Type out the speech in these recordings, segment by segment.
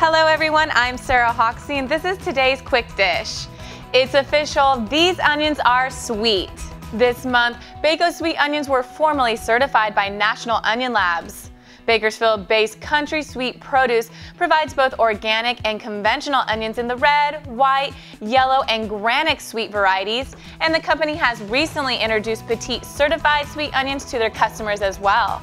Hello everyone, I'm Sarah Hoxie and this is today's Quick Dish. It's official, these onions are sweet. This month, Baco Sweet Onions were formally certified by National Onion Labs. Bakersfield-based Country Sweet Produce provides both organic and conventional onions in the red, white, yellow, and granite sweet varieties, and the company has recently introduced Petite certified sweet onions to their customers as well.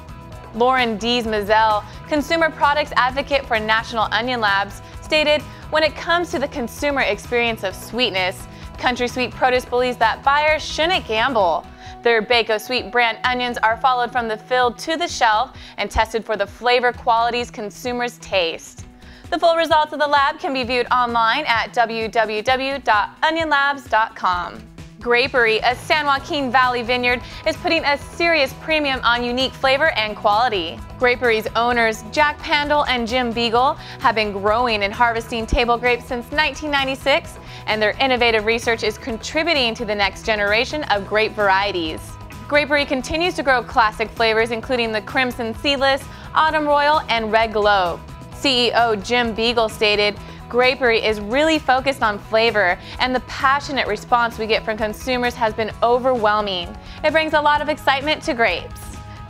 Lauren Dees-Mazel, consumer products advocate for National Onion Labs, stated, "When it comes to the consumer experience of sweetness, Country Sweet Produce believes that buyers shouldn't gamble. Their Baco Sweet brand onions are followed from the field to the shelf and tested for the flavor qualities consumers taste." The full results of the lab can be viewed online at www.onionlabs.com. Grapery, a San Joaquin Valley vineyard, is putting a serious premium on unique flavor and quality. Grapery's owners, Jack Pandel and Jim Beagle, have been growing and harvesting table grapes since 1996, and their innovative research is contributing to the next generation of grape varieties. Grapery continues to grow classic flavors including the Crimson Seedless, Autumn Royal, and Red Globe. CEO Jim Beagle stated, "Grapery is really focused on flavor, and the passionate response we get from consumers has been overwhelming. It brings a lot of excitement to grapes."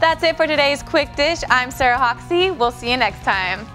That's it for today's Quick Dish. I'm Sarah Hoxie. We'll see you next time.